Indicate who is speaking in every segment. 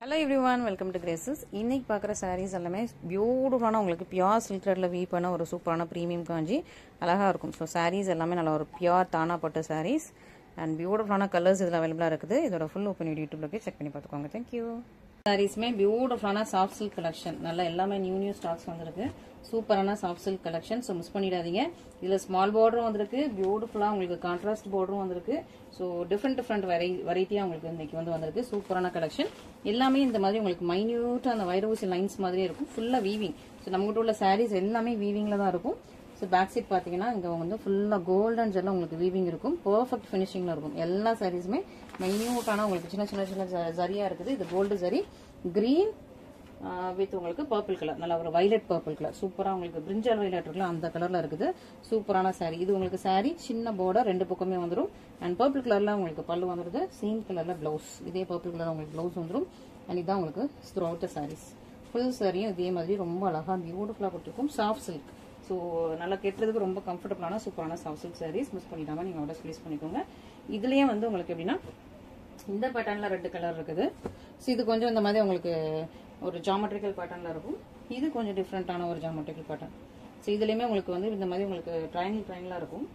Speaker 1: Hello everyone, welcome to Graces. இன்னைக்கு பார்க்குற sarees எல்லாமே பியூட்டிஃபுல்லான உங்களுக்கு பியூர் சில்க் த்ரெட்ல வீவ் பண்ண ஒரு சூப்பரான ப்ரீமியம் காஞ்சி அழகா இருக்கும். ஸோ sarees எல்லாமே நல்ல ஒரு பியூர் தானா பட்டு sarees அண்ட் பியூட்டிஃபுல்லான கலர்ஸ் இதில் அவைலபிளாக இருக்குது. இதோட ஃபுல் ஓப்பன் யூடியூப்ல போய் செக் பண்ணி பார்த்துக்கோங்க. தேங்க்யூ. சாரீஸ்மே பியூட்டிஃபுல்லான சாஃப்ட் சில்க் கலெக்ஷன், நல்லா எல்லாமே நியூ ஸ்டாக்ஸ் வந்திருக்கு. சூப்பரான soft silk collection. So miss பண்ணிடாதீங்க. இதில் ஸ்மால் பார்டரும் வந்திருக்கு, பியூட்டிஃபுல்லாக உங்களுக்கு கான்ட்ராஸ்ட் பார்டரும் வந்திருக்கு. ஸோ டிஃப்ரெண்ட் வெரைட்டியாக உங்களுக்கு இன்னைக்கு வந்திருக்கு. சூப்பரான கலெக்ஷன் எல்லாமே இந்த மாதிரி உங்களுக்கு மைன்யூட்டா அந்த வைரூசி லைன்ஸ் மாதிரி இருக்கும். ஃபுல்லாக வீவிங். ஸோ நம்மகிட்ட உள்ள சாரீஸ் எல்லாமே வீவிங்ல தான் இருக்கும். ஸோ பேக் சைட் பார்த்தீங்கன்னா இங்கே ஃபுல்லாக கோல்டன் ஜெல்லாம் உங்களுக்கு வீவிங் இருக்கும். பர்ஃபெக்ட் ஃபினிஷிங்ல இருக்கும். எல்லா சாரீஸுமே மைன்யூட்டான உங்களுக்கு சின்ன சின்ன சின்ன ஜரியா இருக்குது. இது கோல்டு ஜரி, கிரீன் வித் உங்களுக்கு பர்பிள் கலர், நல்ல ஒரு வைலட் பர்பிள் கலர். சூப்பரா உங்களுக்கு பிரிஞ்சால் வைலட் இருக்குல்ல அந்த கலர்ல இருக்குது. சூப்பரான சாரி. இது உங்களுக்கு சாரி சின்ன பார்டர் ரெண்டு பக்கமே வந்துடும். அண்ட் பர்பிள் கலர்ல உங்களுக்கு பல்லு வந்துருது. சேம் கலர்ல பிளவுஸ், இதே பர்பிள் கலர் உங்களுக்கு பிளவுஸ் வந்துடும். அண்ட் இதான் உங்களுக்கு த்ரூ அவுட் சாரீஸ். ஃபுல் சாரியும் இதே மாதிரி ரொம்ப அழகா பியூட்டிஃபுல்லா கொடுத்துருக்கும். Soft silk. ஸோ நல்லா கெட்டுறதுக்கு ரொம்ப கம்ஃபர்டபுளான சூப்பரான சாஃப்ட் சில்க் சாரீஸ். மிஸ் பண்ணிடாம நீங்க ஆர்டர் ப்ளேஸ் பண்ணிக்கோங்க. இதுலயே உங்களுக்கு எப்படின்னா இந்த பேட்டர்ன்ல ரெட் கலர் இருக்குது. ஸோ இது கொஞ்சம் இந்த மாதிரி உங்களுக்கு ஒரு ஜாமெட்ரிக்கல் பேட்டர்ன்ல இருக்கும். இது கொஞ்சம் டிஃப்ரெண்டான ஒரு ஜாமெட்ரிக்கல் பேட்டர்ன். ஸோ இதுலயுமே உங்களுக்கு இந்த மாதிரி உங்களுக்கு ட்ரையாங்கிளா இருக்கும்.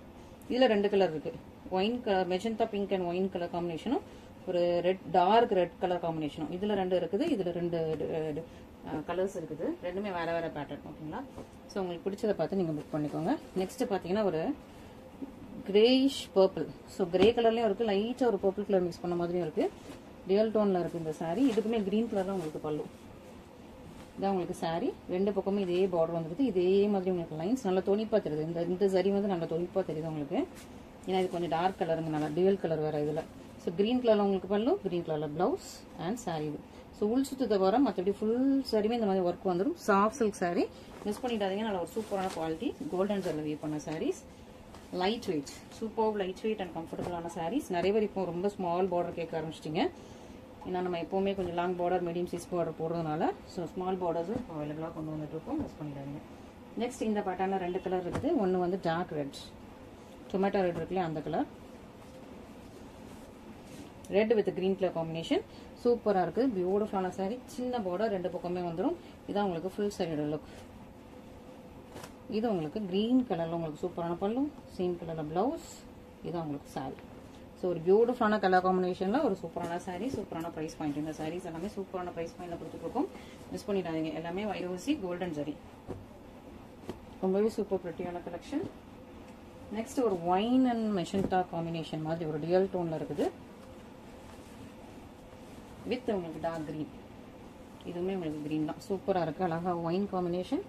Speaker 1: இதுல ரெண்டு கலர் இருக்கு. Wine colour, magenta pink and wine colour காம்பினேஷனும், ஒரு ரெட் டார்க் ரெட் கலர் காம்பினேஷனும். இதுல ரெண்டு இருக்குது. இதுல ரெண்டு கலர்ஸ் இருக்குது. ரெண்டுமே வேற வேற பேட்டர்ன். ஓகேங்களா? ஸோ உங்களுக்கு பிடிச்சதை பார்த்து நீங்க புக் பண்ணிக்கோங்க. நெக்ஸ்ட் பாத்தீங்கன்னா ஒரு கிரேஷ் பர்பிள். ஸோ கிரே கலர்லயும் இருக்கு, லைட்டா ஒரு பர்பிள் கலர் மிக்ஸ் பண்ண மாதிரியும் இருக்கு. ரியல் டோன்ல இருக்கு இந்த சாரி. இதுக்குமே கிரீன் கலர்ல உங்களுக்கு பல்லு. இதான் உங்களுக்கு சாரி. ரெண்டு பக்கமும் இதே பார்டர் வந்துருது. இதே மாதிரி உங்களுக்கு லைன்ஸ் நல்லா தொனிப்பா தெரியுது. இந்த சரி நல்லா தொனிப்பா தெரியுது உங்களுக்கு. ஏன்னா இது கொஞ்சம் டார்க் கலருங்க, நல்லா டியூவல் கலர் வேற இதுல. ஸோ கிரீன் கலர்ல உங்களுக்கு பல்லு, கிரீன் கலர்ல பிளவுஸ் அண்ட் சாரி. இது ஸோ உள் சுத்து தவிர மற்றபடி ஃபுல் சாரியுமே இந்த மாதிரி ஒர்க் வந்துடும். Soft silk sorry. மிஸ் பண்ணிடாதீங்க. நல்ல ஒரு சூப்பரான குவாலிட்டி. கோல்டன் ஜெல்ல வீவ் பண்ண saris. Light weight, super light weight and கம்ஃபர்டபுளான சாரீஸ். நிறைய பேர் இப்போ ரொம்ப ஸ்மால் பார்டர் கேட்க ஆரம்பிச்சிட்டிங்க. ஏன்னா நம்ம எப்பவுமே கொஞ்சம் long border, medium size border போடுறதுனால ஸோ ஸ்மால் பார்டர்ஸும் இப்போ அவைலபிளாக கொண்டு வந்துட்டு இருக்கோம். மிஸ் பண்ணிடாதீங்க. நெக்ஸ்ட் இந்த பேட்டர்ல ரெண்டு கலர் இருக்குது. ஒன்று டார்க் ரெட், டொமேட்டோ ரெட் இருக்குல்ல அந்த colour. Red with green colour combination. சூப்பரா இருக்கு. பியூட்டிஃபுல்லான சாரி. சின்ன பார்டர் ரெண்டு பக்கமே வந்துடும். இதான் உங்களுக்கு ஃபுல் சாரியோட லுக். இது உங்களுக்கு கிரீன் கலர்ல உங்களுக்கு சூப்பரான பல்லு, சேம் கலர்ல பிளவுஸ். இதான் உங்களுக்கு சாரி. ஸோ ஒரு பியூட்டிஃபுல்லான கலர் காம்பினேஷன்ல ஒரு சூப்பரான சாரி, சூப்பரான பிரைஸ் பாயிண்ட். இந்த சாரீஸ் எல்லாமே சூப்பரான பிரைஸ் பாயிண்ட்ல கொடுத்துருக்கோம். மிஸ் பண்ணிடாதீங்க. எல்லாமே வைரோசி கோல்டன் ஜரி. ரொம்பவே சூப்பர் பிரிட்டியான கலெக்ஷன். நெக்ஸ்ட் ஒரு ஒயின் அண்ட் மெஜந்தா காம்பினேஷன் மாதிரி ஒரு ரியல் டோன்ல இருக்குது. வித் உங்களுக்கு டார்க் கிரீன். இதுவுமே உங்களுக்கு கிரீன் தான். சூப்பரா இருக்கு. அழகா ஒயின் காம்பினேஷன்.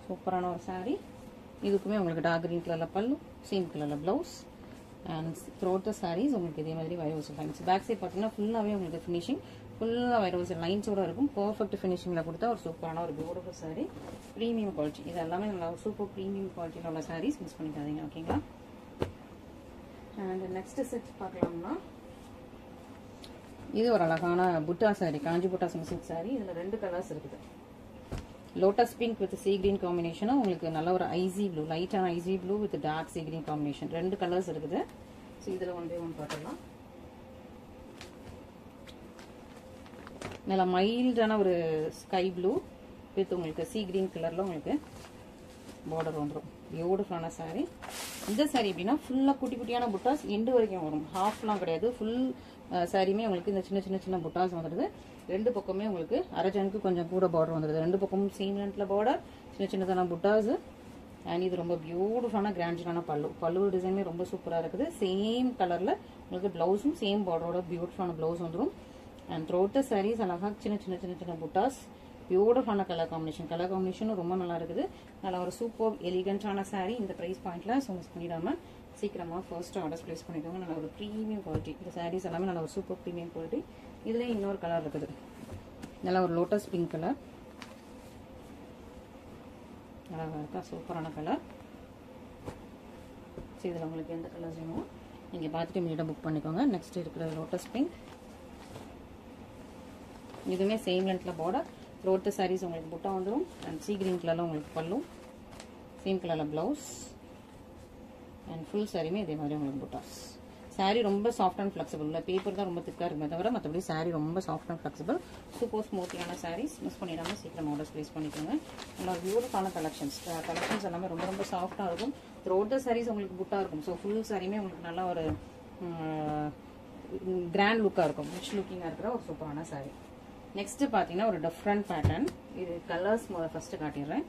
Speaker 1: சூப்பரான ஒரு சாரி. இதுக்குமே உங்களுக்கு டார்க் கிரீன் கலர்ல பல்லு, சேம் கலர்ல பிளவுஸ் அண்ட் த்ரோட் த சாரீஸ் உங்களுக்கு இதே மாதிரி வைரோசி லைன்ஸ். பேக் சைட் பார்த்தீங்கன்னா ஃபுல்லாவே உங்களுக்கு ஃபினிஷிங், ஃபுல்லா வைரோசி லைன்ஸோட இருக்கும். பர்ஃபெக்ட் ஃபினிஷிங்ல கொடுத்தா ஒரு சூப்பரான ஒரு பியூட்டிஃபுல் சாரி. Premium quality. இது எல்லாமே நல்லா சூப்பர் ப்ரீமியம் குவாலிட்டியில உள்ள சாரீஸ். மிஸ் பண்ணிக்காதீங்க. ஓகேங்களா? அண்ட் நெக்ஸ்ட் செட் பார்க்கலாம்னா இது ஒரு அழகான புட்டா சாரி, காஞ்சி புட்டா சில்க் சாரி. இதுல ரெண்டு கலர்ஸ் இருக்குது. Lotus pink with sea green காம்பினேஷனும் உங்களுக்கு நல்ல ஒரு ஐசி ப்ளூ, லைட்டான icy blue with dark sea green combination. ரெண்டு கலர்ஸ் இருக்குது. ஸோ இதுல ஒன் பை ஒன் பார்த்துக்கலாம். நல்ல மைல்டான ஒரு ஸ்கை ப்ளூ வித் உங்களுக்கு சீ கிரீன் கலர்ல உங்களுக்கு பார்டர் வந்துடும். பியூட்டிஃபுல்லான சாரி. இந்த சாரி எப்படின்னா ஃபுல்லா குட்டி குட்டியான புட்டாஸ் எண்டு வரைக்கும் வரும். ஹாஃப்லாம் கிடையாது. ஃபுல் சாரியுமே உங்களுக்கு இந்த சின்ன சின்ன சின்ன புட்டாஸ் வந்துடுது. ரெண்டு பக்கமே உங்களுக்கு அரஜனுக்கு கொஞ்சம் கூட பார்டர் வந்துடுது. ரெண்டு பக்கமும் சேம் லென்த்ல பார்டர், சின்ன சின்னதான புட்டாஸ். அண்ட் இது ரொம்ப பியூட்டிஃபுல்லான கிராண்டான பல்லு. பல்லு டிசைனுமே ரொம்ப சூப்பரா இருக்குது. சேம் கலர்ல உங்களுக்கு பிளவுஸும் சேம் பார்டரோட பியூட்டிஃபுல்லான பிளவுஸ் வந்துடும். அண்ட் த்ரோட் த சாரீஸ் அழகா சின்ன சின்ன சின்ன சின்ன புட்டாஸ். பியூட்டிஃபுல்லான கலர் காம்பினேஷன். கலர் காம்பினேஷனும் ரொம்ப நல்லா இருக்குது. நல்லா ஒரு சூப்பர் எலிகண்டான சாரி இந்த பிரைஸ் பாயிண்ட்ல. ஸோ மிஸ் பண்ணிடாம சீக்கிரமா ஃபர்ஸ்ட் ஆர்டர்ஸ் பிளேஸ் பண்ணிக்கோங்க. நல்ல ஒரு ப்ரீமியம் குவாலிட்டி. இந்த சாரீஸ் எல்லாமே நல்ல ஒரு சூப்பர் ப்ரீமியம் குவாலிட்டி. இதுல இன்னொரு கலர் இருக்குது. நல்ல ஒரு லோட்டஸ் பிங்க் கலர். அழகா இருக்கா? சூப்பரான கலர். சரி, இதுல உங்களுக்கு எந்த கலர்ஸ் வேணுமோ நீங்க பார்த்துட்டு மீடியா புக் பண்ணிக்கோங்க. நெக்ஸ்ட் இருக்கிற லோட்டஸ் பிங்க். இதுவுமே சேம் லென்த்ல பார்டர். த்ரோட் சாரீஸ் உங்களுக்கு புட்டா வந்துடும். அண்ட் சீ கிரீன் கலர்ல உங்களுக்கு பல்லு, சேம் கலர்ல பிளவுஸ் அண்ட் ஃபுல் சாரியுமே இதே மாதிரி உங்களுக்கு புட்டாஸ். சாரீ ரொம்ப சாஃப்ட் அண்ட் ஃபிளெக்சிபிள். இல்லை பேப்பர் தான் ரொம்ப திக்காக இருக்குமே தவிர மற்றபடி சாரீ ரொம்ப சாஃப்ட் அண்ட் ஃபிளெக்சிபிள். சூப்பர் ஸ்மூத்தியான சாரீஸ். மிஸ் பண்ணிடாம சீக்கிரம் ஆர்டர்ஸ் ப்ளேஸ் பண்ணிக்கோங்க. நல்லா பியூட்டிஃபுல்லான கலெக்ஷன்ஸ் எல்லாமே ரொம்ப ரொம்ப சாஃப்டாக இருக்கும். த்ரோட் த சாரீஸ் உங்களுக்கு புட்டாக இருக்கும். ஸோ ஃபுல் சாரியுமே உங்களுக்கு நல்லா ஒரு கிராண்ட் லுக்காக இருக்கும். ரிச் லுக்கிங்காக இருக்கிற ஒரு சூப்பரான சாரீ. நெக்ஸ்ட் பார்த்தீங்கன்னா ஒரு டிஃப்ரெண்ட் பேட்டர்ன். இது கலர்ஸ் ஃபர்ஸ்ட் காட்டிடுறேன்.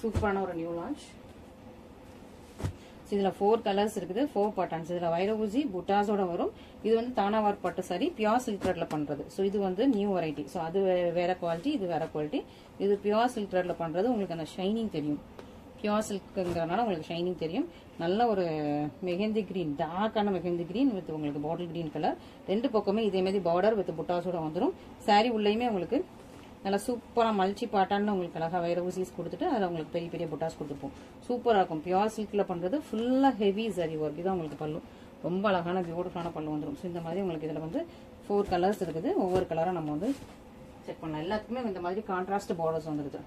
Speaker 1: சூப்பரான ஒரு நியூ லான்ச். இதுல 4 கலர்ஸ் இருக்குது, 4 பேட்டர்ன்ஸ். இதுல வைரவுசி புட்டாஸோட வரும். இது வந்து தானாவார் பட்டு சாரி பியூர் சில்க் த்ரெட்ல பண்றது. ஸோ இது வந்து நியூ வெரைட்டி. ஸோ அது வேற குவாலிட்டி, இது வேற குவாலிட்டி. இது பியூர் சில்க் த்ரெட்ல பண்றது. உங்களுக்கு அந்த ஷைனிங் தெரியும். பியூர் சில்க்ங்கிறதுனால உங்களுக்கு ஷைனிங் தெரியும். நல்ல ஒரு மெஹந்தி கிரீன், டார்க்கான மெஹந்தி கிரீன் வித் உங்களுக்கு பாட்டில் கிரீன் கலர். 2 பக்கமே இதே மாதிரி பார்டர் வித் புட்டாஸோட வந்துடும். சாரி உள்ளேயுமே உங்களுக்கு நல்லா சூப்பராக மல்ச்சி பாட்டான்னு உங்களுக்கு அழகாக வேற ஊசிஸ் கொடுத்துட்டு அதில் உங்களுக்கு பெரிய பெரிய புட்டாஸ் கொடுத்துருப்போம். சூப்பராக இருக்கும். பியூர் சில்கில் பண்ணுறது ஃபுல்லாக ஹெவி சரி ஒர்க். இதான் உங்களுக்கு பல்லு. ரொம்ப அழகான பியூட்டிஃபுல்லான பல்லு வந்துடும். ஸோ இந்த மாதிரி உங்களுக்கு இதில் வந்து 4 கலர்ஸ் இருக்குது. ஒவ்வொரு கலராக நம்ம வந்து செக் பண்ணலாம். எல்லாத்துக்குமே இந்த மாதிரி கான்ட்ராஸ்ட் பார்டர்ஸ் வந்துருது.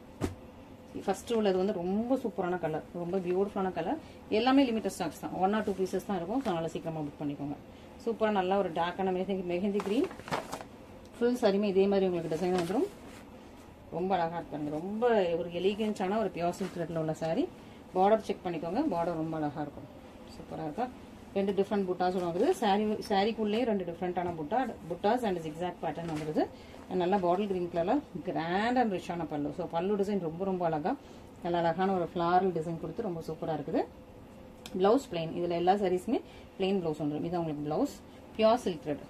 Speaker 1: ஃபர்ஸ்ட் உள்ளது வந்து ரொம்ப சூப்பரான கலர், ரொம்ப பியூட்டிஃபுல்லான கலர். எல்லாமே லிமிட்டட் ஸ்டாக்ஸ் தான். 1 or 2 பீசஸ் தான் இருக்கும். ஸோ நல்லா சீக்கிரமாக புக் பண்ணிக்கோங்க. சூப்பராக நல்லா ஒரு டார்க்கான மெஹந்தி கிரீன். ஃபுல் சாரியுமே இதே மாதிரி உங்களுக்கு டிசைன் வந்துடும். ரொம்ப அழகா இருக்காங்க. ரொம்ப ஒரு எலிகன்ஸான ஒரு பியூர் சில்க் த்ரெட்ல உள்ள சாரி. பார்டர் செக் பண்ணிக்கோங்க. பார்டர் ரொம்ப அழகா இருக்கும். சூப்பரா இருக்கா. 2 டிஃப்ரெண்ட் புட்டாஸ் வருது. சாரிக்குள்ளே 2 டிஃப்ரெண்டான புட்டாஸ் அண்ட் ஜிக்ஸாக் பேட்டர்ன் வந்துருது. நல்லா பாட்டில் கிரீன் கலர்ல கிராண்ட் அண்ட் ரிச்சான பல்லு. ஸோ பல்லு டிசைன் ரொம்ப ரொம்ப அழகா நல்ல அழகான ஒரு ஃபிளாரல் டிசைன் கொடுத்து ரொம்ப சூப்பரா இருக்குது. Blouse plain. இதுல எல்லா சாரீஸுமே பிளைன் பிளவுஸ் வந்துடும். இது உங்களுக்கு பிளவுஸ். Pure silk thread.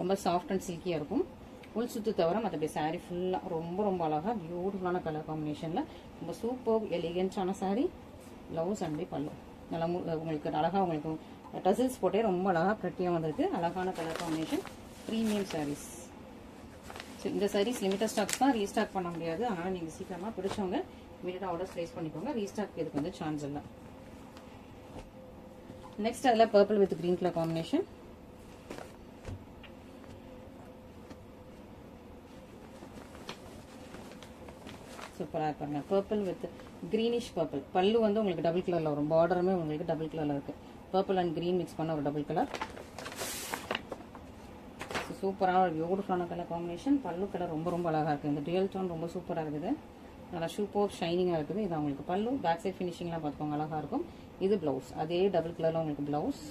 Speaker 1: ரொம்ப சாஃப்ட் அண்ட் சில்கியா இருக்கும். ஃபுல் சுத்து தவிர மற்றபடி சாரீ ஃபுல்லாக ரொம்ப ரொம்ப அழகா பியூட்டிஃபுல்லான கலர் காம்பினேஷன்ல ரொம்ப சூப்பர் எலிகன்ஸான சாரீ. பிளவுஸ் அண்ட் பல்லு நல்லா உங்களுக்கு அழகா உங்களுக்கு டசில்ஸ் போட்டே ரொம்ப அழகா பிரட்டியா வந்திருக்கு. அழகான colour combination. Premium saris. So இந்த சாரீஸ் லிமிட்டட் ஸ்டாக்ஸ் தான், ரீஸ்டாக் பண்ண முடியாது. அதனால நீங்க சீக்கிரமா பிடிச்சவங்க இமீடியட்டா ஆர்டர்ஸ் பிளேஸ் பண்ணிக்கோங்க. ரீஸ்டாக் இதுக்கு வந்து சான்ஸ் இல்லை. நெக்ஸ்ட் அதில் purple with green colour combination. சூப்பராக இருப்பாங்க. Purple with greenish purple. பல்லு வந்து உங்களுக்கு டபுள் கலர்ல வரும். பார்டருமே உங்களுக்கு டபுள் கலர்ல இருக்கு. பர்பிள் அண்ட் கிரீன் மிக்ஸ் பண்ண ஒரு டபுள் கலர். சூப்பரான ஒரு பியூட்டிஃபுல்லான கலர் காம்பினேஷன். பல்லு கலர் ரொம்ப ரொம்ப அழகா இருக்கு. இந்த டுயல் டோன் ரொம்ப சூப்பரா இருக்குது. நல்லா சூப்பர் ஷைனிங்கா இருக்குது. இது உங்களுக்கு பல்லு. பேக் சைட் ஃபினிஷிங்லாம் பார்த்துக்கோங்க அழகா இருக்கும். இது பிளவுஸ். அதே டபுள் கலர்ல உங்களுக்கு பிளவுஸ்.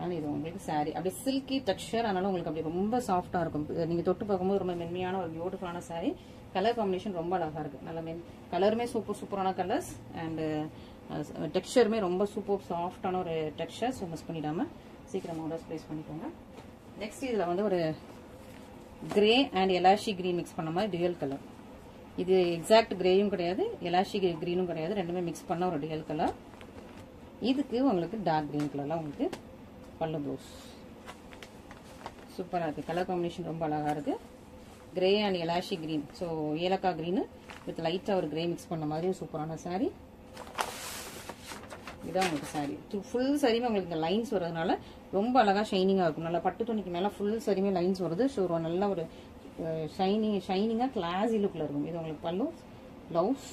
Speaker 1: அண்ட் இது உங்களுக்கு சாரி. அப்படியே சில்கி டெக்ஸ்சர். அதனால உங்களுக்கு அப்படி ரொம்ப சாஃப்டா இருக்கும். நீங்க தொட்டு பார்க்கும்போது ரொம்ப மென்மையான ஒரு பியூட்டிஃபுல்லான சாரி. கலர் காம்பினேஷன் ரொம்ப அழகா இருக்கு. நல்ல கலருமே சூப்பரான கலர்ஸ் அண்ட் டெக்ஸ்சருமே ரொம்ப சூப்பர் சாஃப்டான ஒரு டெக்ஸ்சர். ஸோ மிஸ் பண்ணிடாம சீக்கிரம் ஆர்டர்ஸ் பிளேஸ் பண்ணிக்கோங்க. நெக்ஸ்ட் இதுல வந்து ஒரு grey and elaichi green mix பண்ண மாதிரி டுயல் கலர். இது எக்ஸாக்ட் கிரேயும் கிடையாது, எலாஷி கிரீனும் கிடையாது. ரெண்டுமே மிக்ஸ் பண்ண ஒரு டுயல் கலர். இதுக்கு உங்களுக்கு டார்க் கிரீன் கலர்ல உங்களுக்கு பல்லு ப்ளவுஸ். சூப்பரா இருக்கு. கலர் காம்பினேஷன் ரொம்ப அழகா இருக்கு. Grey and elaichi green. So ஏலக்காய் கிரீன் வித் லைட்டா ஒரு கிரே மிக்ஸ் பண்ண மாதிரி சூப்பரான சாரி. இதான் உங்களுக்கு சாரி. ஃபுல் சாரியுமே உங்களுக்கு இந்த லைன்ஸ் வரதுனால ரொம்ப அழகா ஷைனிங்கா இருக்கும். நல்லா பட்டு துணிக்கு மேல ஃபுல் சாரியுமே லைன்ஸ் வருது. ஸோ நல்ல ஒரு ஷைனிங்கா கிளாஸி லுக்ல இருக்கும். இது உங்களுக்கு பல்லு, பிளவுஸ்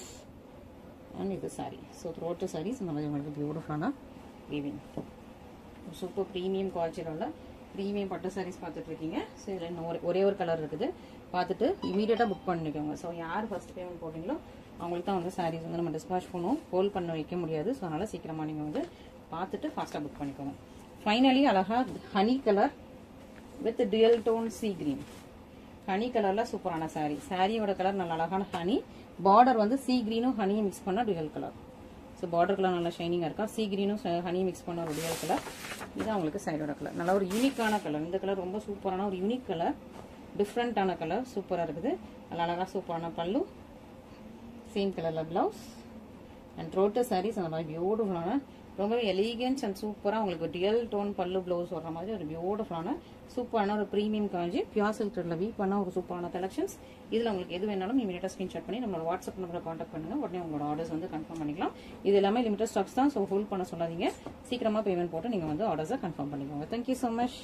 Speaker 1: அண்ட் இது சாரி. ஸோ த்ரோட் சாரீஸ் இந்த மாதிரி உங்களுக்கு பியூட்டிஃபுல்லான வீவிங். சூப்பர் ப்ரீமியம் குவாலிட்டியில் உள்ள ப்ரீமியம் பட்டு சாரீஸ் பார்த்துட்டு இருக்கீங்க. ஸோ இதில் இன்னும் ஒரே ஒரு கலர் இருக்குது. பார்த்துட்டு இமீடியட்டாக புக் பண்ணிக்கோங்க. ஸோ யார் ஃபர்ஸ்ட் பேமெண்ட் போட்டிங்களோ அவங்களுக்கு தான் வந்து சாரீஸ் வந்து நம்ம டிஸ்பாச் பண்ணுவோம். ஹோல்ட் பண்ண வைக்க முடியாது. ஸோ அதனால சீக்கிரமாக நீங்கள் வந்து பார்த்துட்டு ஃபாஸ்ட்டாக புக் பண்ணிக்கோங்க. ஃபைனலி அழகா honey colour with dual tone sea green. Honey கலர்ல சூப்பரான சாரி. சாரியோட கலர் நல்ல அழகான ஹனி. பார்டர் வந்து சி கிரீனும் ஹனியும் மிக்ஸ் பண்ண dual colour. So border colour நல்லா ஷைனிங்காக இருக்கா. சி கிரீனும் ஹனி மிக்ஸ் பண்ண ஒரு டுயல் கலர். இதுதான் உங்களுக்கு சைடோட கலர். நல்ல ஒரு யூனிக்கான கலர். இந்த கலர் ரொம்ப சூப்பரான ஒரு யூனிக் கலர். டிஃப்ரெண்டான கலர். சூப்பராக இருக்குது. நல்லா அழகா சூப்பரான பல்லு. சேம் கலர்ல பிளவுஸ் அண்ட் த்ரோட் சாரீஸ் அந்த மாதிரி பியூட்டிஃபுல்லான ரொம்பவே எலிகன்ஸ் அண்ட் சூப்பராக உங்களுக்கு டுயல் டோன் பல்லு பிளவுஸ் வர்ற மாதிரி ஒரு பியூட்டிஃபுல்லான சூப்பரான ஒரு ப்ரீமியம் காஞ்சி பியூர் சில்க் த்ரெட்ல வீவ் பண்ண ஒரு சூப்பரான கலெக்ஷன்ஸ். இதில் உங்களுக்கு எது வேணாலும் இமீடியட்டாக ஸ்கிரீன்ஷாட் பண்ணி நம்மளோட வாட்ஸ்அப் நம்பரை கான்டாக்ட் பண்ணுங்க. உடனே உங்களோட ஆர்டர்ஸ் வந்து கன்ஃபார்ம் பண்ணிக்கலாம். இது எல்லாமே லிமிட்டட் ஸ்டாக்ஸ் தான். ஸோ ஹோல்ட் பண்ண சொல்லாதீங்க. சீக்கிரமா பேமெண்ட் போட்டு நீங்கள் வந்து ஆர்டர்ஸை கன்ஃபார்ம் பண்ணிக்கோங்க. Thank you so much.